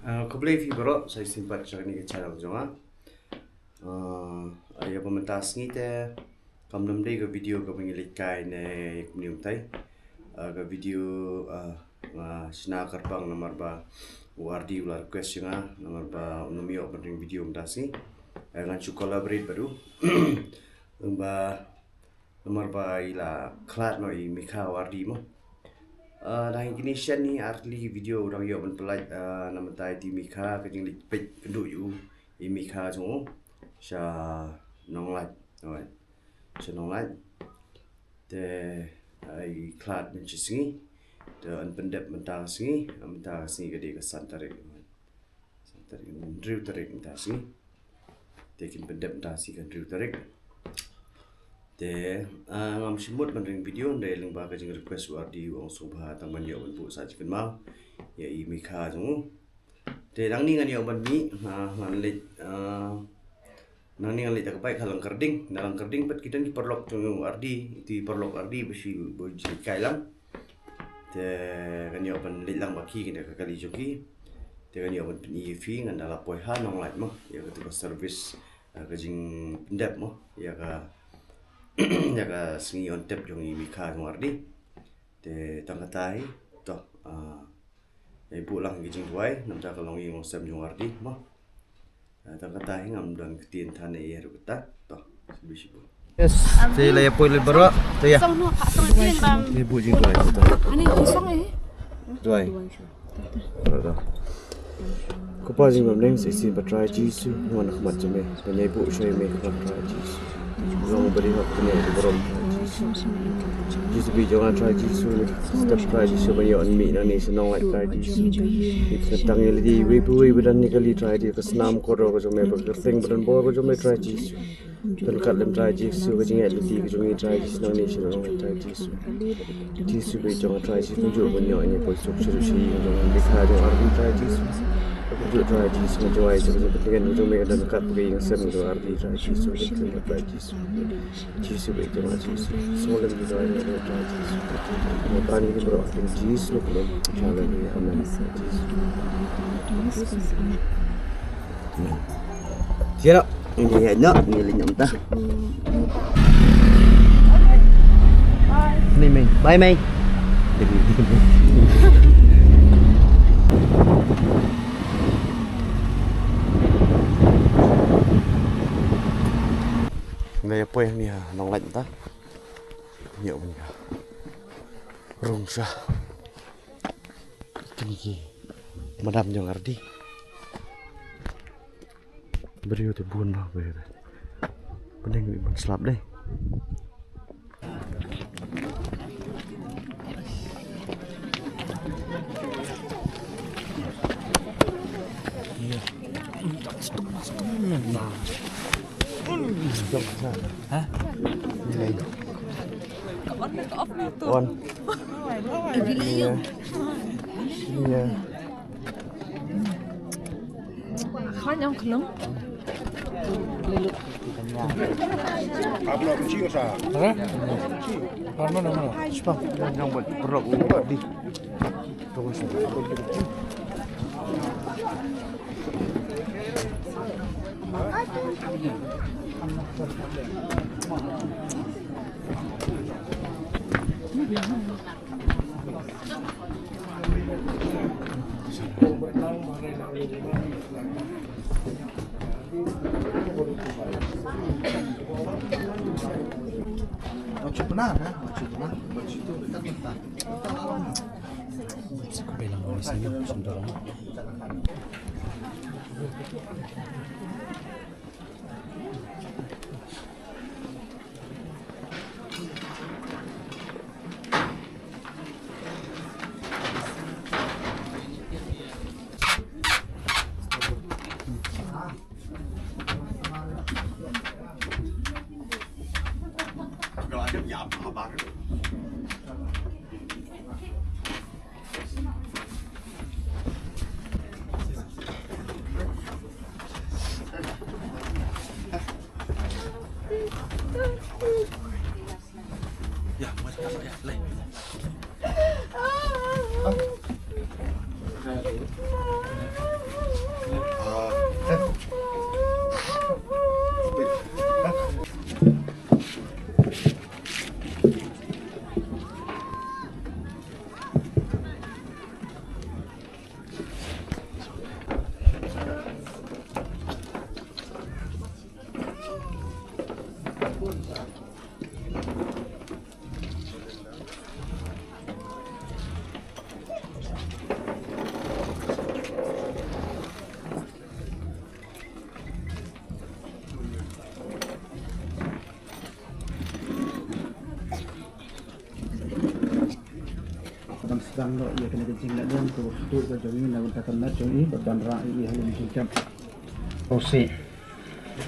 khublei fi bro saya simpat cakap ni ke channel jonga ya pementas ni te kam nam dei ke video ke pengilik kai ne kumnium tai ke video sna karpang nomor ba ARDY ular request jonga nomor ba unumio penting video mendasi dengan cu collaborate baru ba nomor ba ila khlad no i Meikha ARDY mo dah ignition ni arli video orang yo ben pelaj nama tai di Meikha ke jingleait pet kendu yu i Meikha jong sha Nonglait oi sha Nonglait te ai khlad men chisingi te an pendep mentang singi ke de ke santarik driu tarik mentang singi te kin pendep mentang si kan driu tarik te ngam simut mandring video ndai leng ba ka jing request ARDY wong subha tang man yo ban bu sa jingkynmaw ya i Meikha jong te dang ni ngan yo ban mi ngan let nang ni ngan let ka bai khalang karding nalang karding pat kita ni perlok jong ARDY itu perlok ARDY besi bo jai kai lang te kan yo ban let lang baki kena ka kali joki te kan yo ban ni fi ngan dala poi ha Nonglait mo ya ka service ka jing pendep mo ya ka jaga sengi on tep jong i Meikha jong ARDY te tangkatai to ibu lang gijing tuai nam ja kalong i ngom sem jong ARDY mo tangkatai ngam dang ketien thane e ru ta to sibu yes te la poi le baro to ya ibu jing tuai to ani song eh tuai to ko pa jing ngam leng si ba try ji su ngon khmat jeme panyai bu shoi me khmat try ji su jong beri hak kena donburom just be jangan try jisu ni step try jisu banyak on mi na ni senang like try jisu itu tang yang di wibu badan ni kali try dia ke senam kodo ko jome bergerting badan bawah ko jome try jisu dan kat lem try jisu ko jingat di ko jome try jisu na ni senang like try jisu be jangan try jisu tunjuk banyak ni ko sok solusi jangan Meikha jangan ARDY try jisu tunjuk try jisu macam ai dengan jome dan kat pergi yang sem ko ARDY try jisu betul try jisu jisu be jangan jisu soalnya juga ada try jisu bukan ini bro jisu belum jalan ni aman jisu siap ini enak ni lenyap dah ni main bye main đây apa yang ni Nonglait ta nhiều mình rung sa kini madam jong ARDY beri tu buồn lah về bên đây bị mình slap đây hả? Này. On. Iya. Iya. khan yang kelong Abla kucing sa. Ha? Mana mana? Cepat jangan buat perok ARDY. Terus. Macam benar ya, macam benar. Macam itu betul. Kau bilang boleh sini sebentar. Kalau ada ya apa? Ya, masuk ya, leh. sedang lo ia kena jinglet don tu tu ke jongi na utakan na jongi badan ra i halin jingkap osi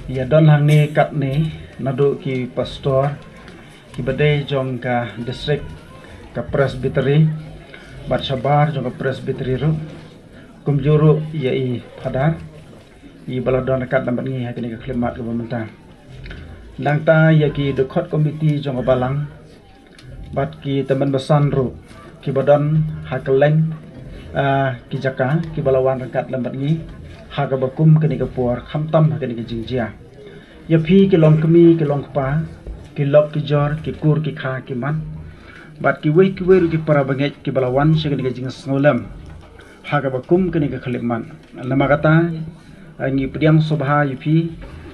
ia don hang ni kat ni nadu ki pastor ki badai jong ka district ka presbytery bat sabar jong ka presbytery ru kumjuru ia i padar i baladon kat lambat ni hakini ka klimat ka pemerintah lang ta ia ki dekot komiti jong ka balang bat ki teman besan ru ki badan hakeleng ki jaka ki balawan rangkat lambat ni HAKA bakum kini ke puar khamtam kini ke jingjia ya phi ki long kemi ki long pa ki lok ki jor ki kur ki kha ki man bat ki wei ki para banget ki balawan se kini ke jing sngolam HAKA bakum kini ke khaliman nama kata ngi pediang sobha ya phi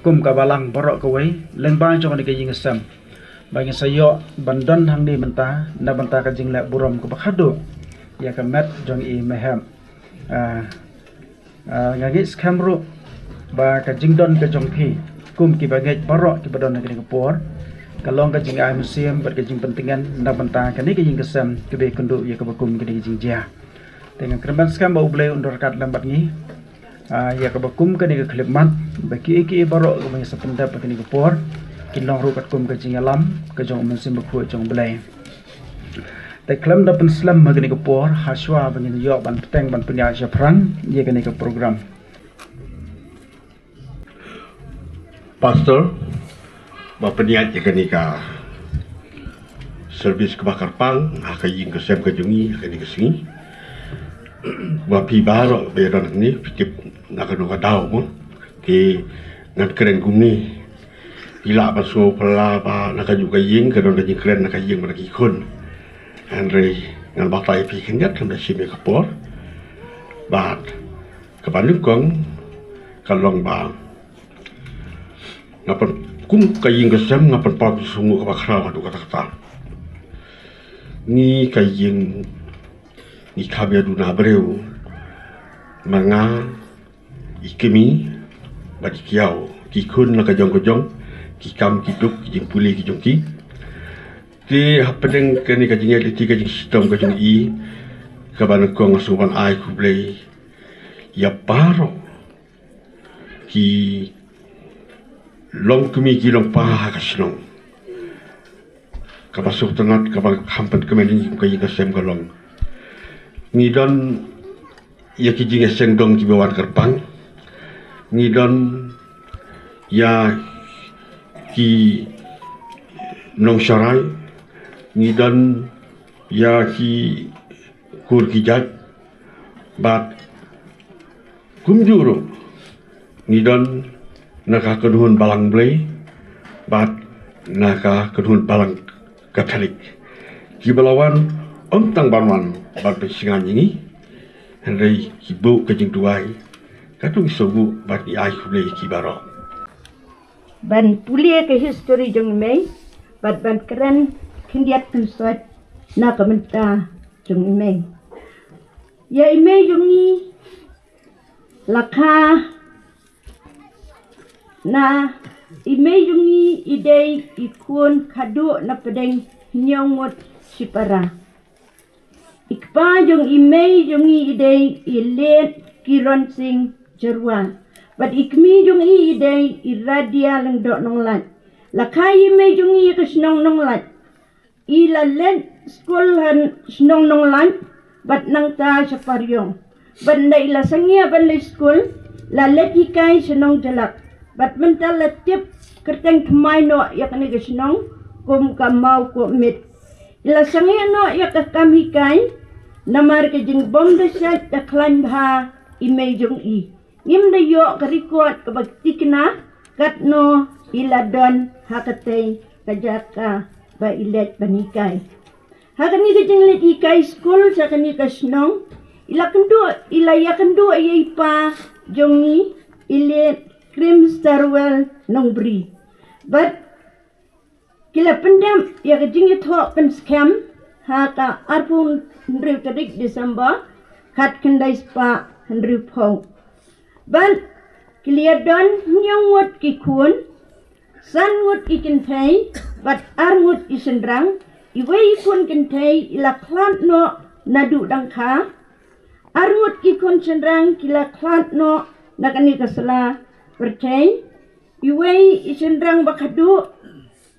kum ka balang borok ke wei leng ba jong kini ke jing sam bagi sayo bandan hang ni menta na benta ka jinglek burom ko bakhado ya ka met jong i mehem ngagi skamru ba ka jingdon ka jong phi kum ki bagai barok ki badon ka ni por kalong ka jing ai museum ber ka jing pentingan na benta ka ni ka jing kesam ke be kundu ya ka bakum ka ni jing jia dengan kerban skam ba ublei undor kat lambat ni ya ka bakum ka ni ka klipmat ba ki barok ka mai sapendap ka ni ka por kinong ru kat kum ka jing alam ka jong musim ba khu jong blaiแต่เคลมดับเป็นสลัมมากันในกับปอร์ฮัชวาบันยอบันแตงบันปัญญาเฉพรังเยี่ยกันในกับโปรแกรม Pastor, bapa niat ยี่กันในกับ servis kebakar pang, HAKA iing kasem kejungi, ยี่กันในกับsingi, bapa baru beran ni, fikir nak kena kadau pun, ke ngan keren gumni, hilak pasal pela ba nak juga iing, kadang kadang keren nak iing bagi kun. Andre ngan batai pi kengat kan si me kapor bat kabanuk kong kalong ba ngapan kum kaying kesem ngapan pa sungu ka bakra ka kata ni kaying ni kabia duna breu manga ikemi bat kiau ki kun na ka jong ki kam ki duk ki puli ki jong ki di hapedeng kini kajingnya di tiga jing sistem kajing i kaban kong suban ai khublei ya paro ki long kumi ki long pa ka sinong kabasuk tenat kabang hampan kemenin ka jing kasem kalong ni don ya ki jing seng dong ki bawan kerpang ni don ya ki nong syarai ni dan ya ki kur ki jat bat kumjuru ni dan naka kedhun balang blei bat naka kedhun balang katolik ki balawan tang barman bat pesingan ini hendai ki bu ke jing tuai katung sobu bat i ai khublei ki baro ban pulia ke history jong mei bat ban keren kindiat pensat na kamenta jong imei ya imei jongi lakha na imei jongi idei ikun khadu na pedeng nyongot sipara ikpa jong imei jongi idei ilet kiron sing jerwa bat ikmi jongi idei iradia leng dok nonglat lakha imei jongi kesnong nonglat ila len school han snong nong lan bat nang ta sa paryong bat na ila sangia ban le school la let hikai snong jalak bat mental la tip kerteng kmai no yak ni snong kum kamau ko mit ila sangia no yak kam hikai namar ke jing bom de sat ta klan bha imei jong i ngim de yo karikot ka baktikna kat no ila don hakatei kajaka ba ilet banikai hakani ke jinglet ikai school sa kani ka snong ila yakendu ayai pa jongi ilet krim starwell nongbri but kila pendam ya ke jingit ho pen scam haka arpun ndriu tarik Desember kat kendai spa ndriu phau ban kiliya don nyongwat ki kun sanwat ikin thai bat arngut isendrang iwei kun kentai ila khlad no nadu dangka. Armut ki kun cenderang kila khlad no nakani kasala pertain. Iwei cenderang bakadu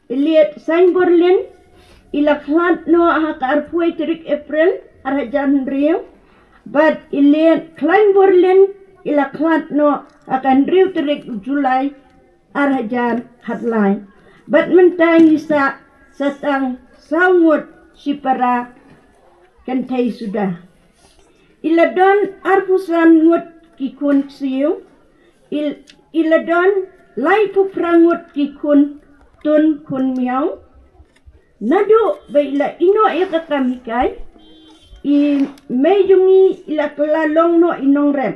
iliat sain borlin ila khlad no HAKA arpuai terik April arhajan riu. But iliat klain borlin ila khlad no akan riu terik Julai arhajan hadlai. But mentang isa satang sangut sipara kantai sudah. Iladon arpusan ngut kikun siu. Iladon lai puprangut kikun tun kun miau. Nadu baila ino iaka kamikai. I mejungi ila kelalong no inong rem.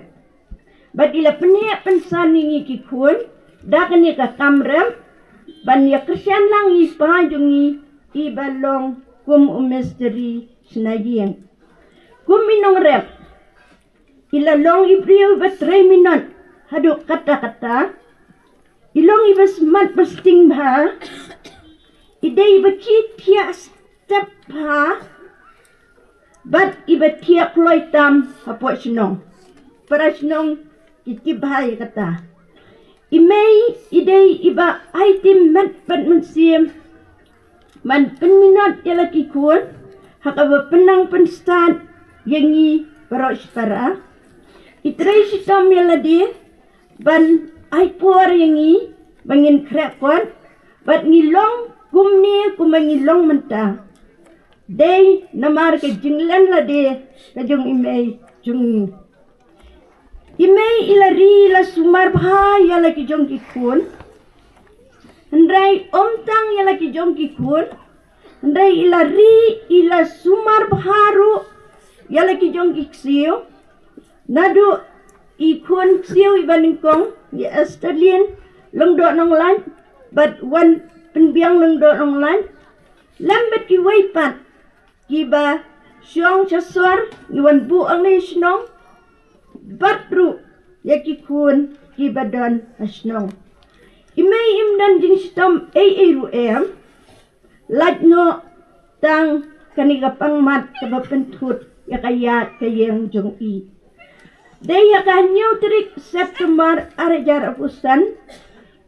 But ila peniak pensaningi kikun. Dakan ika kamrem. Ban ya kersian lang ipahajungi ibalong kum umesteri senajing. Kum minong rem. Ila long ibriu ba 3 minut. Haduk kata-kata. Ilong iba semat besting ba. Ida iba tia step ba. Bat iba tia kloy tam hapot senong. Para senong itibhay kata. Imei idei iba item mat pat mensim. Man penminat yala kikun. Hakaba penang penstat yangi barok para. Itrai sitam yala di. Ban aipor yangi bangin krepon. Bat ngilong kumni kumangilong mentah. Day namar ke jinglan la di kajong imei jung. Imei ilari la sumar bhai yala ki jong kikun. Hendrai omtang yala ki jong kikun. Hendrai ilari ila sumar bharu yala ki jong kiksiu. Nadu ikun siu ibaningkong ya Australian lengdo nonglan. But one penbiang lengdo nonglan. Lambat ki waipat. Kiba siong chaswar iwan bu ang nisnong. Batru yakikun kibadon asnong. Imei imdan jing sitom AARM. Ladno tang kaniga pangmat kabapentut yakaya kayang jong i. Day yakanyo trik September arajar apusan.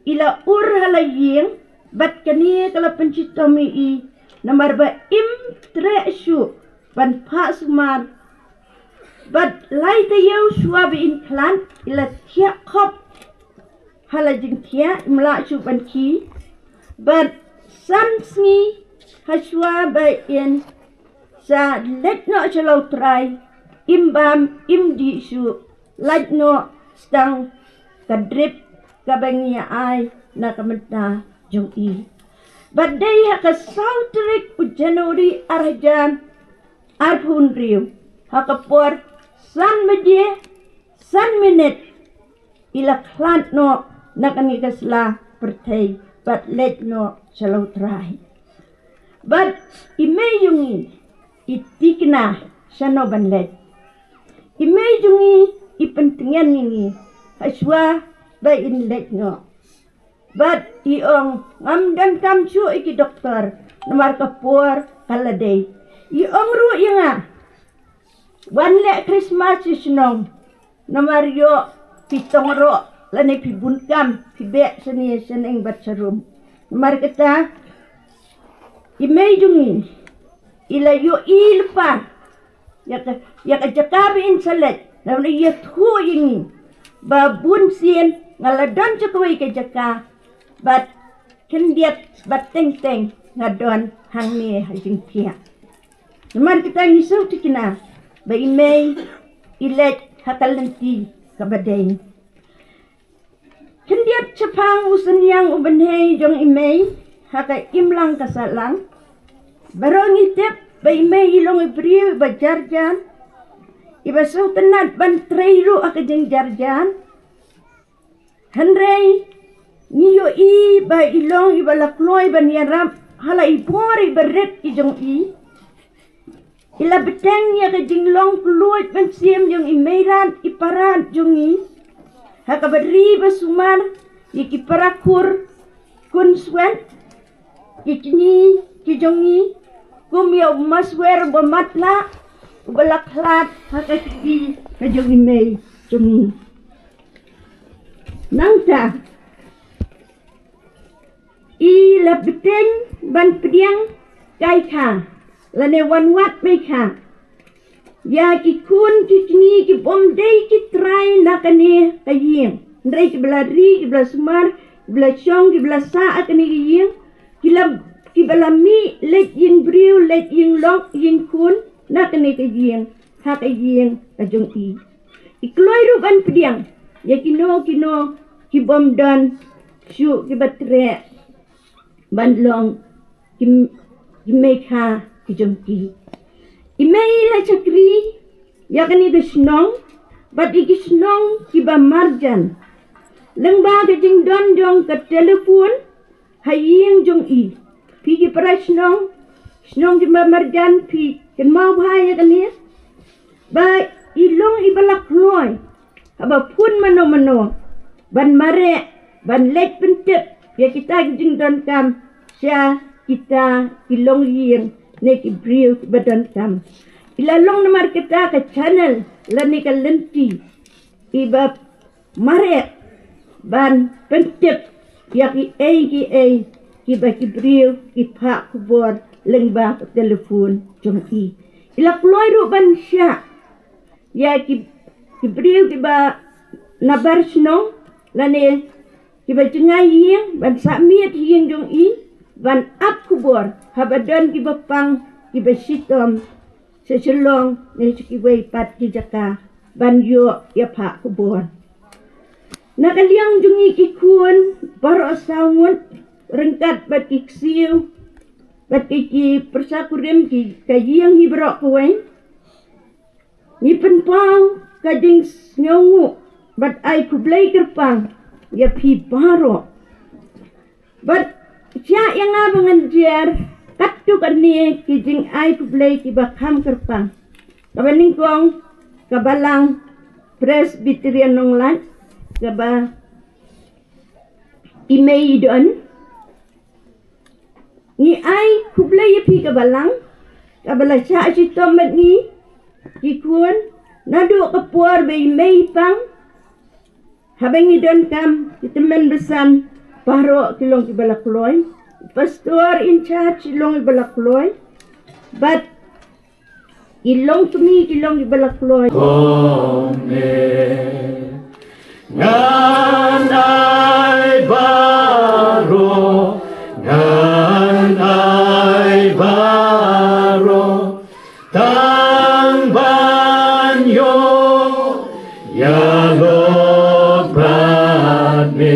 Ila halaying bat kani kala pencitomi i. Namar ba im tresyu ban pasumar. But lai tayo suabe in klan ila tia kop halajing tia imla suban ki. But sansni haswa ba in sa letno chalaw try imbam imdi su letno stang kadrip kabangia ay na kamenta jong i. But day haka sautrik u January arhajan arpun riu haka por san media, san minute, ila klant no nakanigasla pertay, but let no chalaw try. But imejungi itikna siya no banlet. Imejungi ipentingan ini haswa ba inlet no. But iong ngamdan kamsu iki doktor namar kapur kaladay. Iong ru nga. Wanle Christmas isnong namaryo pitong ro lani pibunkam pibe seni seneng batsarum. Namar kata imejungi ila yo ilpa yaka jakabi insalet namni yathu yingi babun sien ngaladon chakawai ke jaka bat kendiat bat teng ngadon hangni hajing tia. Namar kita ngisau tikina ba imei ilet hakalanti kabaday. Kendiat capang usan yang ubanhay jong imei haka imlang kasalang. Barong itip ba imei ilong ibriw ba jarjan. Iba sultanat ban trairu akajeng jarjan. Handray niyo i ba ilong iba lakloy ban yarap hala ibori beret ijong i. Ila beteng ya ke jinglong peluit pensiem yung imeiran iparat jungi. Haka beri basumar iki parakur kunswen ikini kijongi kumya maswer bamatla ubala khlad haka ki ka jong imei jong nangta I la beteng ban pediang kai kha la ne wan wat Meikha ya ki kun ki ni ki bom dei ki trai na kane ka yeng ndrei ki bla ri ki bla smar bla chong ki bla sa akani ki yeng ki bala mi let ying briu let ying lok ying kun na kane ka yeng ha ka yeng ka jong I kloi ru ban pediang ya kino ki bom dan shu ki batre ban long ki Meikha ki jong Imei la chakri ya kani ke snong bat iki snong ki ba marjan lengba ke jing don jong ke telefon haying jong pi ki para snong ki ba marjan pi ken mau bhai ya kani ba ilong I balak loi aba pun mano ban mare ban lek pyntip ya kita jing don kam sya kita ilong ying ne ki briu badan kam ilalong namar kita ke channel la ne ka lenti iba mare ban pyntip ya ki ki ba ki briu ki pha kubor lengba telefon jong ila kloi ru ban sya ya ki briu ki ba nabar snong la ne ki ba jengai ying ban samiat ying jong ban ap kubor habadan ki bapang ki besitom seselong ne ki wei pat ki jaka ban yo ya pha kubor nakaliang jungi ki kun baro saungun rengkat bat ki siu bat ki persakurim ki kayang hibro kuwen ni penpang kajing ngongu bat ai khublei kerpang ya pi baro bat Siya yang abangan jer katu kani ki jing ai khublei ki bakham kerpang kabaning kong kabalang Presbyterian Nonglait kaba imei don ni ai khublei pi kabalang kabala cha si tomat ni ki kun nadu kapuar be imei pang habang idon kam kitemen besan paro kilong ki balakloy pastor in charge kilong ki balakloy but ilong tumi kilong ki balakloy Nganai baro tang banyo ya lobat me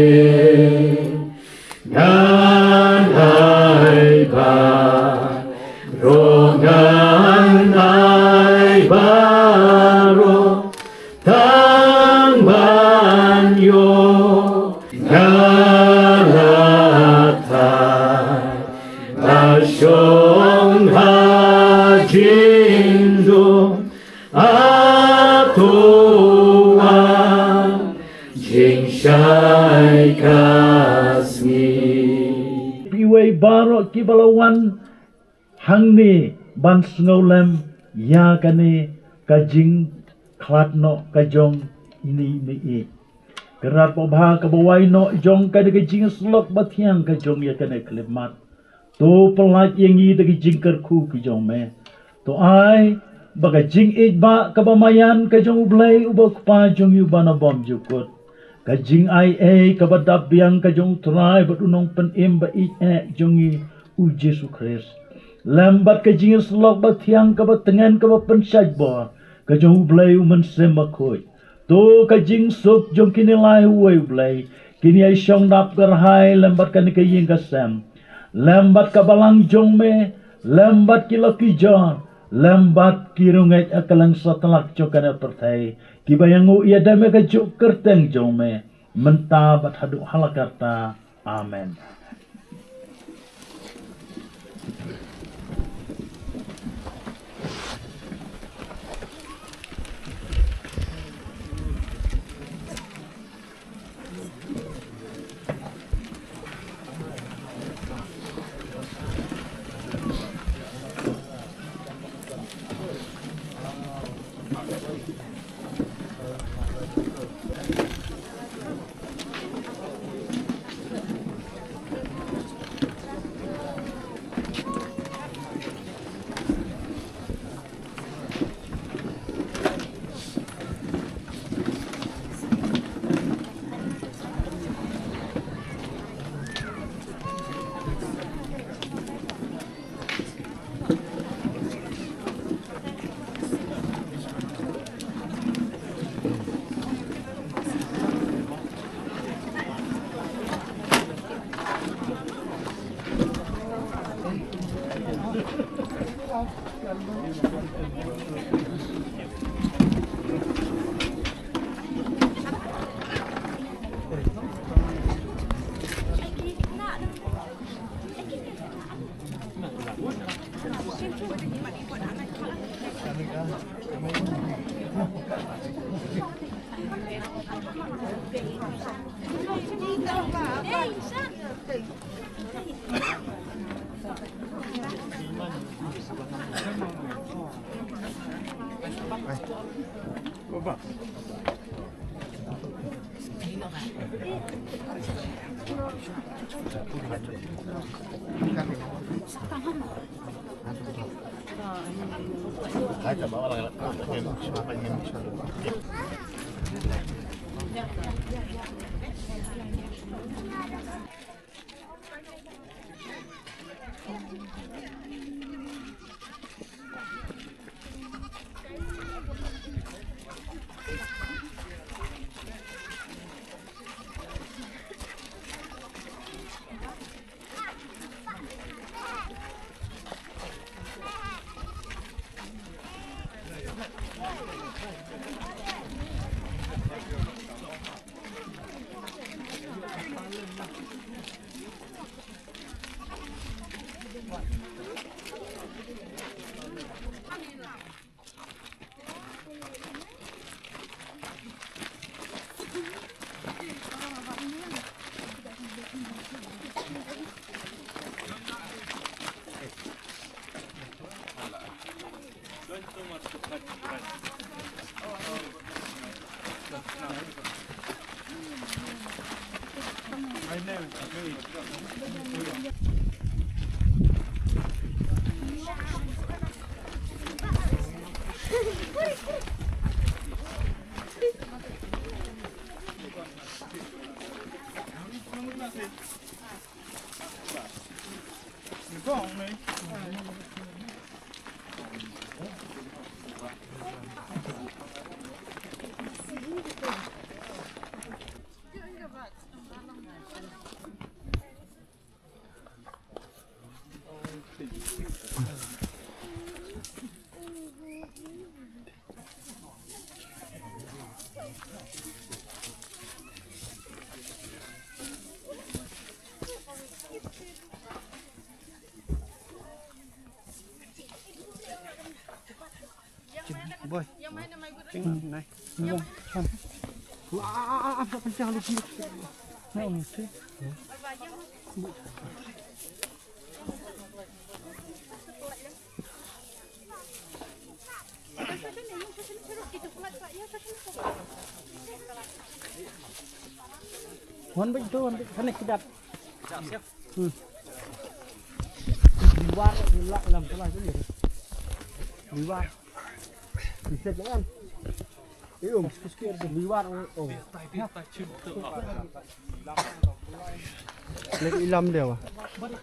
nganai baro tang banyo nalatai asyong hajindu atuwa jing shai kasmi piwei baro ki balawan hangni ban snolem ya kane ka jing khlad no ka jong ini mi kerat pobha ka bawai no jong ka de jing slok bathiang ka jong ya kane klimat to pelaj yang i de jing kerku ki jong me to ai baga jing ba ka bamayan ka jong ublei ubok pa jong yu bana bom jukut ka jing ai ka badap biang ka jong trai badunong pen im ba jong i u Jesu Christ lambat ka jing slok bathiang ka batengan ka pensaj bo ka jong ublei men semakoi to ka jing sok jong kini lai uai ublei kini ai shong dap gerhai lambat ka ni ka ying kasem lambat ka balang jong me lambat ki laki jon lambat ki rungai akalang satalak chokana pertai ki bayangu ia dame ka juk kerteng jong me mentabat hadu halakarta amen. Boy. Này. Vâng. Không. Pencang lagi. Nah, mesti. Wan baik tu, wan baik. Sana kidat. Siap. Luar, luar dalam kelas ni. Luar. Bisa jalan. Sikit-sikit liwat oh. Lek ilam dia wah. Balik.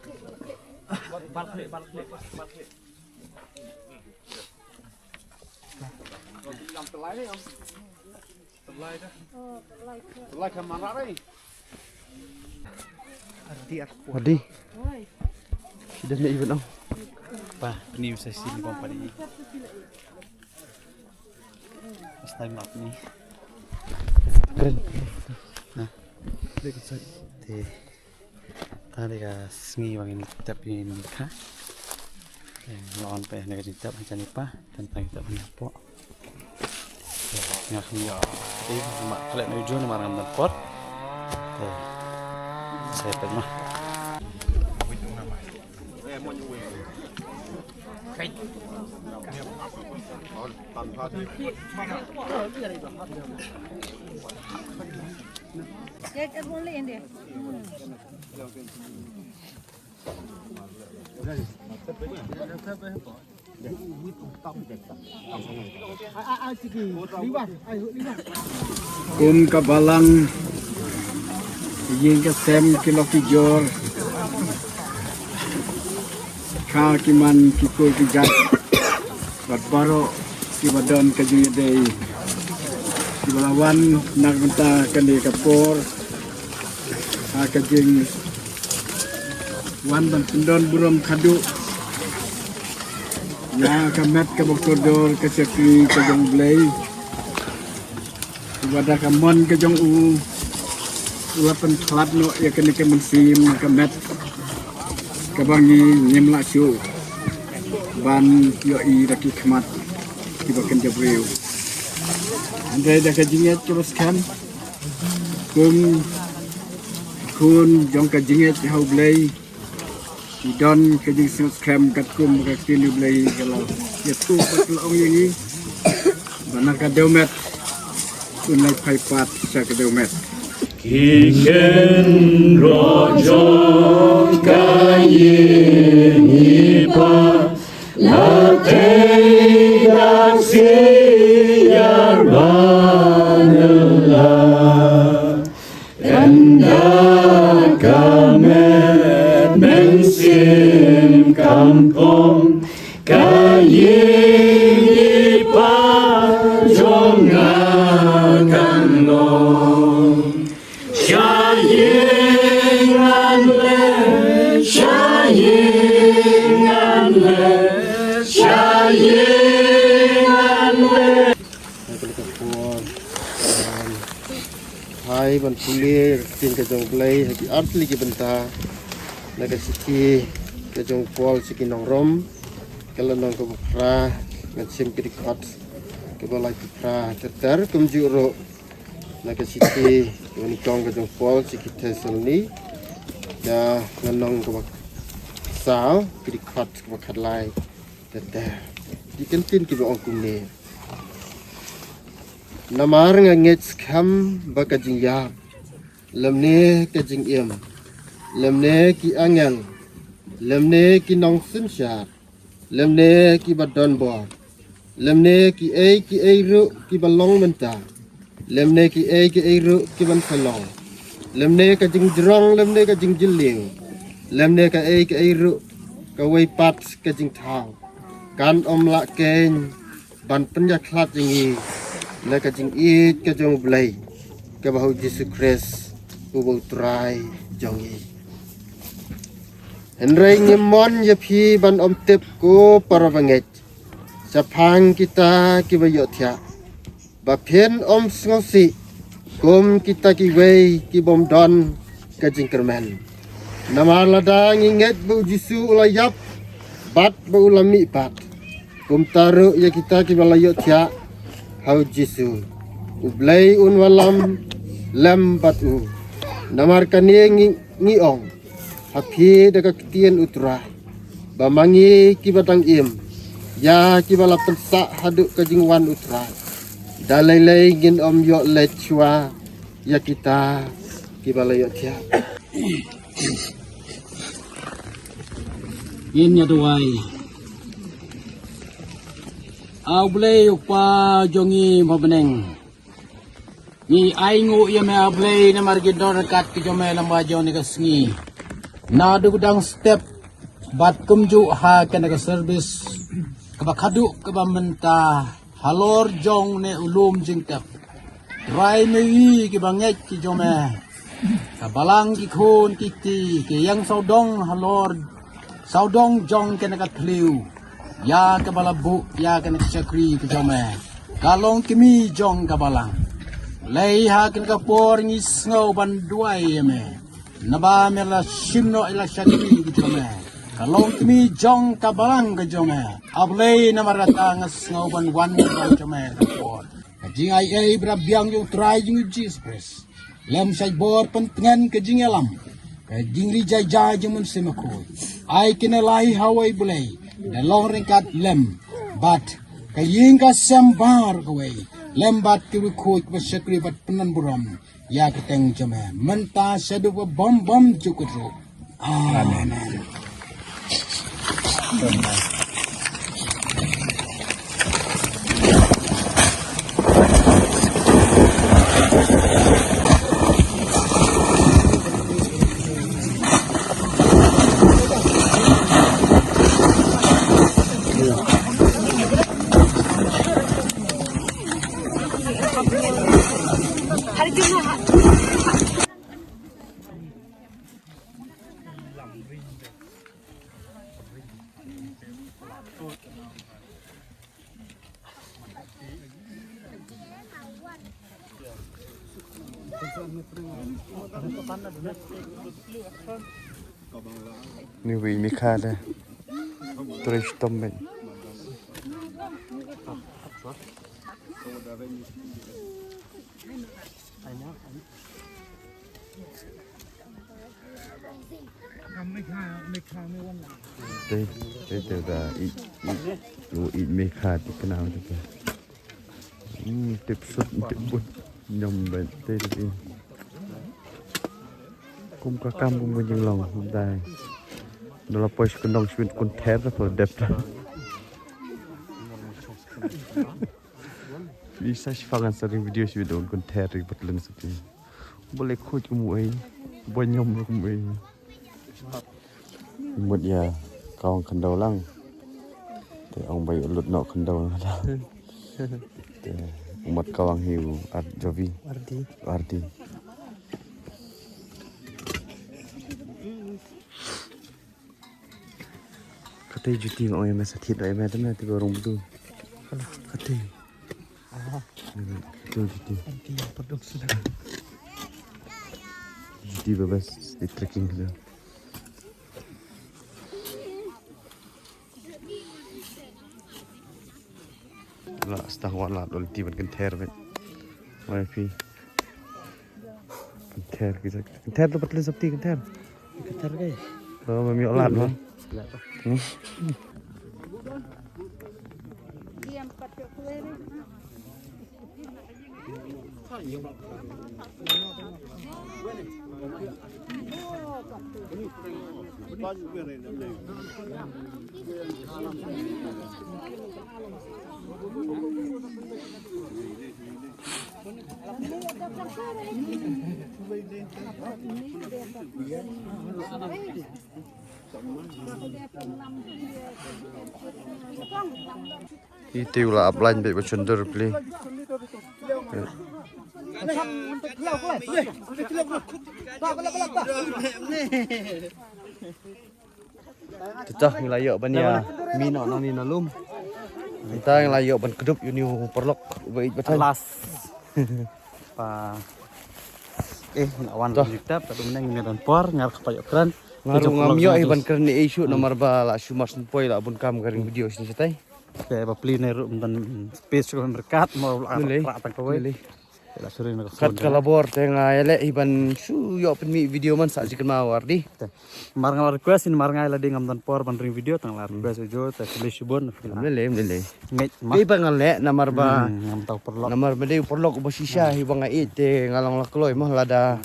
Ilam telai ni om. Telai dah. Oh, telai ke mana ni? Ardi. Sudah ni even om. Pa, ni saya sini bang pada ni. First time up ni. Keren. Nah. Dekat sini. Tadi ka sengi bang ini tep ini Meikha. Lawan pe nak jingtep macam ni pa dan kita menyapok. Ngah ni. Mak khlad no jo na marang pot. Saya pernah. Dia boleh dia. Ka balang jing kasem kilo kijor ka kiman kikul kijat baro kibadon kajuyedei kibalawan nagbenta kani kapor kajing wan ban donburom khadu ya kamet kabokdor kasekri khublei ibadah kamon kajong ulapan khlad no ya kene ke mensim kamet kabangi nyemla chu ban yo I raki khmat kibakan jabreu andai dah kajinget teruskan kum kun jong ka jinget khublei di don ka jing scam kat kum ka tin khublei kalau ya tu betul ong yang ni mana ka domet kun lai pai pat sa ka domet Kiken rojo kayi pa la te dan siar banela enda kamet mensim kampung kayi pa jonga kanong hai ban pulir tin ka jong blai haki artli ki benta naga siki ka jong pol siki nong rom kala nong ko pra ngat sim ki khot ke balai ki pra ter kum ju ro naga siki ni tong ka jong pol siki tesel ni ya nong ko sao ki khot ko khat lai ter di kan tin ki ong kum ni namar nget kham baka jing ya lemne ka jing im lemne ki angel lemne ki nong sim sha lemne ki badon bo lemne ki e ru ki balong menta lemne ki e ru ki ban salong lemne ka jing drong lemne ka jing jiling lemne ka e ru ka wei pat ka jing thang kan om la ken ban penya khlad jing na ka jing ka jong blai ka bahu Jesus Christ ubau trai jong Henry ngimon ya phi ban om tep ko parabanget sapang kita ki bayo thya ba phen om ngosi kum kita ki wei ki bom don ka jing kerman namar ladang inget bu jisu ulayap bat bu ulami bat kum taru ya kita ki balayo thya hau jisu ublai unwalam lam batu namar kani ngiong hapi daga ketien utra bamangi ki batang im ya ki bala pensa haduk ka jingwan utra dalai gin om yo lechwa ya kita ki bala yo tia in ya duai Khublei upa jongi mabeneng ni aingu ia me Khublei na margidor kat ki jome lamba joni ka sngi na du dang step bat kumju ha kana ka service ka khadu ka menta halor jong ne ulum jingtep rai me ki banget ki jome ka balang ki khon ki ti ki yang saudong halor saudong jong kana ka thliu ya ke balabu ya ke nak sakri ke jome kalong kimi jong ka balang lei ha ke ka por ni sngo ban duai me naba me la shimno ila sakri ke jome kalong kimi jong ka balang ke jome ablei na marata ngasngo ban wan ka jome ka por jing ai bra biang yu try jing Jesus lem sai bor pentengan ke jing alam ke jing ri jai jai jemun semakoi ai kena lai hawai bulai da long ringkat lem bat kaying kasem bar kawai lem bat ki khoi ba sakri bat donburom ya keteng jame menta sedu bom bom jukutro amen Ni wi Meikha đây. Trish tomben. Đây là ít Meikha thì cái nào thì tiếp xúc tiếp bút nhom bên đây đi cũng có cam cũng có những lòng không đây đó là post con đồng xuyên con thép rất là đẹp vì sao phăng sering video sih dengan con thép thì bật lên sekali boleh khôi cái mũi boleh nhom cái mũi một giờ còn khăn đầu lăng thì ông bay lụt nọ khăn đầu là một kawan hiu Jovi ARDY katanya juti ngau yang masa thit ai mai tamna ti gorong betul katanya itu juti juti bebas di trekking tu lah setahun lah ulti ban kenter bet wifi kenter kita kenter tu betul sabti kenter ke oh mami olat mah Itu lah upline baik bercundur beli. Kita ngelayak ban ya minok nang ni nalum. Kita ngelayak ban kedup uni perlok baik betul. Las. Pa. Lawan jingtep tapi menang ni dan por ngar kapayok kran. Ngaru ngamyo ban kran ni isu nomor ba la sumas poi la bun kam garing video sini setai. Kayak bapli ni dan space ko berkat mau ratang ko we. La suri nak kat kalabor tengah ele iban su yo penmi video man sa jingkynmaw ARDY. Mar ngal request in mar ngai la ding dan por ban ring video tang la request jo ta khlei shibun. Lele. Ngai Kai bang le nomor ba ngam tau perlok. nomor ba dei perlok ba sisa hi bang ai te ngalong lakloi mah lada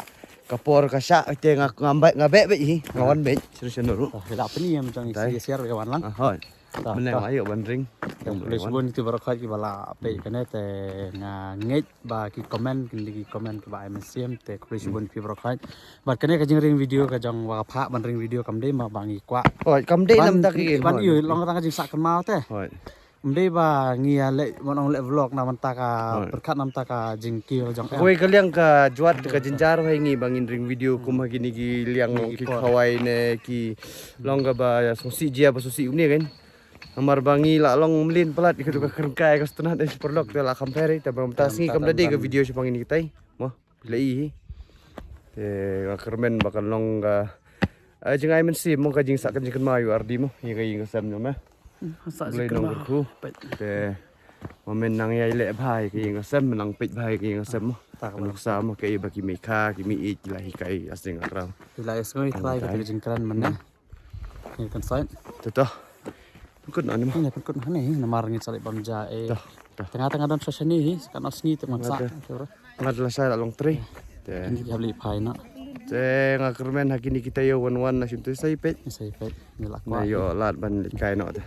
kapor kasak te ngabe be hi ngawan be serius nuru. Tidak apa ni yang macam isi share kawan lang. Hoi. Menang ayo ban ring. Khlei shibun itu barakat ki bala pe kane te ngai ba ki comment ki ba MCM te khlei shibun pi barakat. Bat kane ka jing ring video ka jong wa pha ban ring video kam dei ma bangi kwa. Hoi kam dei nam dak ki. Ban yu long tang ka jing sak kynmaw te. Hoi. Mde ba ngia le monong le vlog na man ta ka berkat nam ta ka jing ki jong. Koi kaliang ka juat ka jinjar hai ngi bangin ring video kum ha gini ki liang ki khawai ne ki long ka ba sosi jia ba sosi umni kan. Amar bangi la long melin pelat ikut ka kerkai ka setengah dari perlok te la kampere te bam tasngi kam dade ka video si pangin kitai. Mo pilai. Te ka kermen bakal long ka jengai men sim mo ka jing sak jingkynmaw ARDY mo hi ka ing kasem no ma. Khlei nong ku te momen nang yai le bhai ka ing kasem nang pit bhai ka ing kasem mo. Tak nak sama ka bagi Meikha ki mi ik lahi kai asing akram. Bila esngoi try ka jing kran mana. Ni kan sign. Tuh. Pukut nak ni mah. Ini pukut mana ni? Namar ngit salib bamja tengah-tengah dan session ni kan asngi te mangsa. Ngadlah saya long tri. Te Ini habli pai nak. te ngakermen hakini kita yo wan na sintu sai pet. Sai pet ni Na yo lat ban kai no te.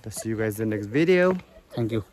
See you guys in the next video. Thank you.